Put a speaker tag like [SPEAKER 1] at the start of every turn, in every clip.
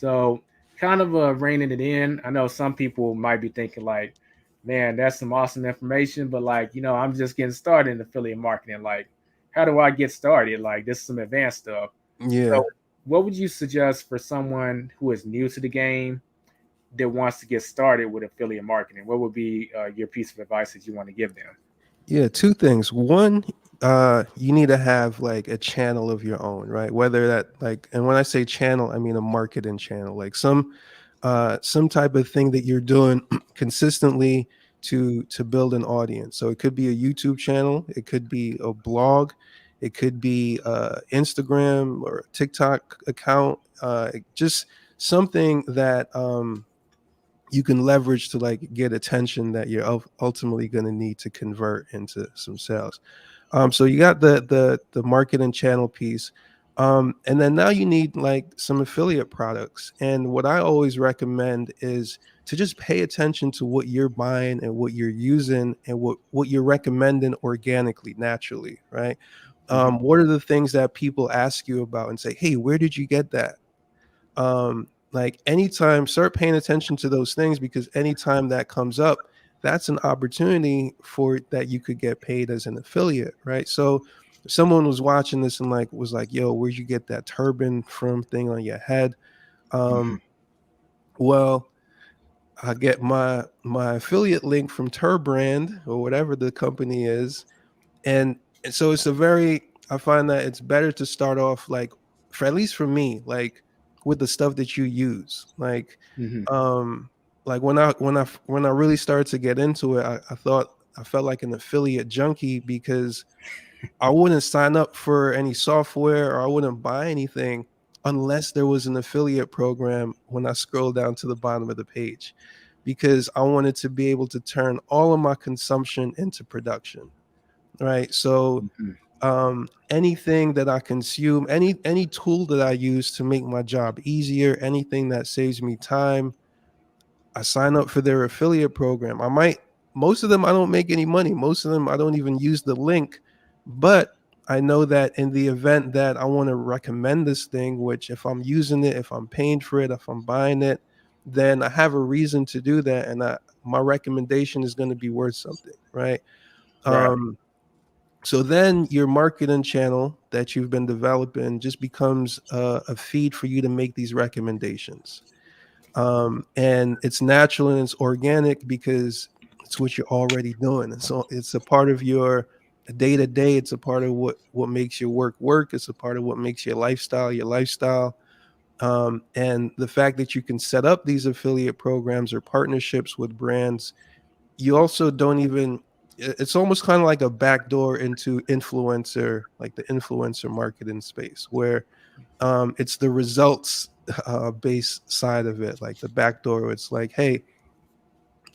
[SPEAKER 1] So kind of reining it in. I know some people might be thinking like, man, that's some awesome information, but like, I'm just getting started in affiliate marketing. Like, how do I get started? Like, this is some advanced stuff.
[SPEAKER 2] Yeah.
[SPEAKER 1] So, what would you suggest for someone who is new to the game that wants to get started with affiliate marketing? What would be your piece of advice that you want to give them?
[SPEAKER 2] Yeah, two things. One, you need to have like a channel of your own, right? Whether that like, and when I say channel, I mean a marketing channel, like some type of thing that you're doing consistently to build an audience. So it could be a YouTube channel, it could be a blog, it could be Instagram or TikTok account, just something that you can leverage to like get attention that you're ultimately going to need to convert into some sales. So you got the marketing channel piece, and then now you need like some affiliate products. And what I always recommend is to just pay attention to what you're buying and what you're using and what you're recommending organically, naturally, right?
[SPEAKER 1] Hmm.
[SPEAKER 2] What are the things that people ask you about and say, "Hey, where did you get that?" Like anytime, start paying attention to those things, because anytime that comes up, that's an opportunity for that you could get paid as an affiliate, right? So if someone was watching this and like was like, "Yo, where'd you get that turban from thing on your head?"
[SPEAKER 1] Hmm.
[SPEAKER 2] um well, I get my affiliate link from Turbrand or whatever the company is. And so it's a very, I find that it's better to start off like, for at least for me, like with the stuff that you use,
[SPEAKER 1] Hmm.
[SPEAKER 2] um like when I really started to get into it, I thought I felt like an affiliate junkie, because I wouldn't sign up for any software or I wouldn't buy anything unless there was an affiliate program when I scroll down to the bottom of the page, because I wanted to be able to turn all of my consumption into production, right? So
[SPEAKER 1] Hmm.
[SPEAKER 2] anything that I consume, any tool that I use to make my job easier, anything that saves me time, I sign up for their affiliate program. I might, most of them I don't make any money. Most of them I don't even use the link, but I know that in the event that I want to recommend this thing, which if I'm using it, if I'm paying for it, if I'm buying it, then I have a reason to do that, and my recommendation is going to be worth something, right?
[SPEAKER 1] Right.
[SPEAKER 2] Um, so then your marketing channel that you've been developing just becomes a feed for you to make these recommendations. And it's natural and it's organic because it's what you're already doing. And so it's a part of your day to day. It's a part of what makes your work work. It's a part of what makes your lifestyle your lifestyle. And the fact that you can set up these affiliate programs or partnerships with brands, you also don't even, it's almost kind of like a backdoor into influencer, like the influencer marketing space, where it's the results based side of it, like the backdoor. It's like, hey,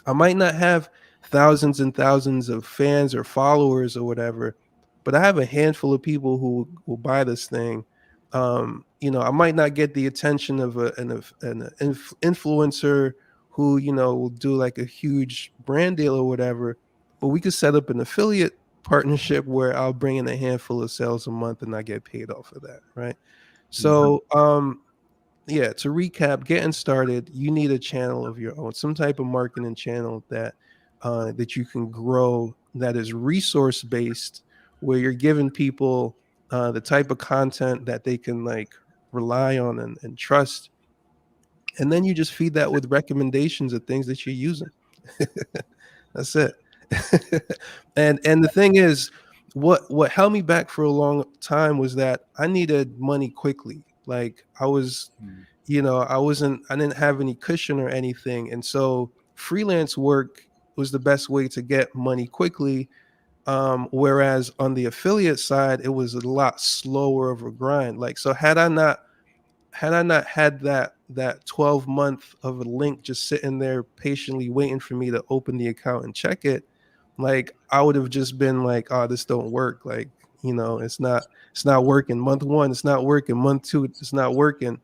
[SPEAKER 2] I might not have thousands and thousands of fans or followers or whatever, but I have a handful of people who will buy this thing. I might not get the attention of an influencer who, will do like a huge brand deal or whatever, but we could set up an affiliate partnership where I'll bring in a handful of sales a month and I get paid off of that, right?
[SPEAKER 1] Hmm.
[SPEAKER 2] So, yeah, to recap, getting started, you need a channel of your own, some type of marketing channel that you can grow, that is resource based, where you're giving people the type of content that they can like rely on and trust, and then you just feed that with recommendations of things that you're using. That's it. And the thing is, what held me back for a long time was that I needed money quickly. Like I was, I didn't have any cushion or anything, and so freelance work was the best way to get money quickly. Whereas on the affiliate side, it was a lot slower of a grind. Like, so had I not had that 12 month of a link just sitting there patiently waiting for me to open the account and check it, like I would have just been like, oh, this don't work. Like, it's not working. Month one, it's not working. Month two, it's not working.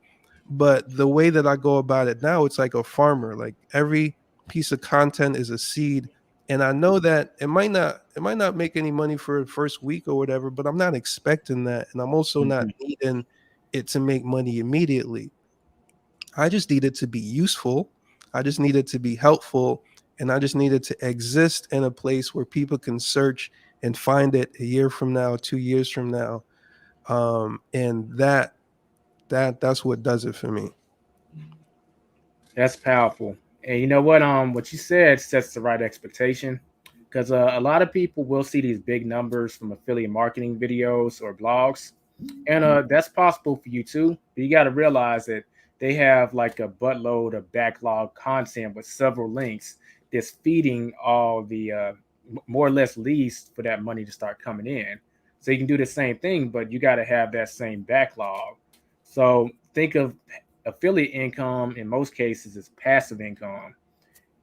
[SPEAKER 2] But the way that I go about it now, it's like a farmer. Like every piece of content is a seed. And I know that it might not make any money for the first week or whatever, but I'm not expecting that. And I'm also not
[SPEAKER 1] Hmm.
[SPEAKER 2] needing it to make money immediately. I just needed to be useful. I just needed to be helpful. And I just needed to exist in a place where people can search and find it a year from now, 2 years from now. And that's what does it for me.
[SPEAKER 1] That's powerful. And you know what you said sets the right expectation, because a lot of people will see these big numbers from affiliate marketing videos or blogs, and that's possible for you too. But you got to realize that they have like a buttload of backlog content with several links that's feeding all the more or less leads for that money to start coming in. So you can do the same thing, but you got to have that same backlog. So think of affiliate income in most cases as passive income.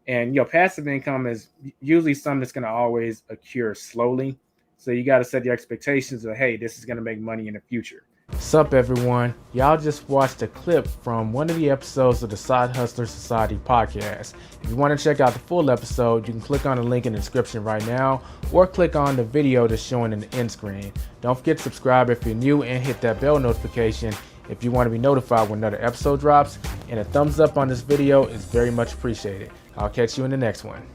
[SPEAKER 1] And passive income is usually something that's going to always occur slowly. So you got to set your expectations of, hey, this is going to make money in the future. Sup, everyone. Y'all just watched a clip from one of the episodes of the Side Hustler Society podcast. If you want to check out the full episode, you can click on the link in the description right now, or click on the video that's showing in the end screen. Don't forget to subscribe if you're new, and hit that bell notification if you want to be notified when another episode drops. And a thumbs up on this video is very much appreciated. I'll catch you in the next one.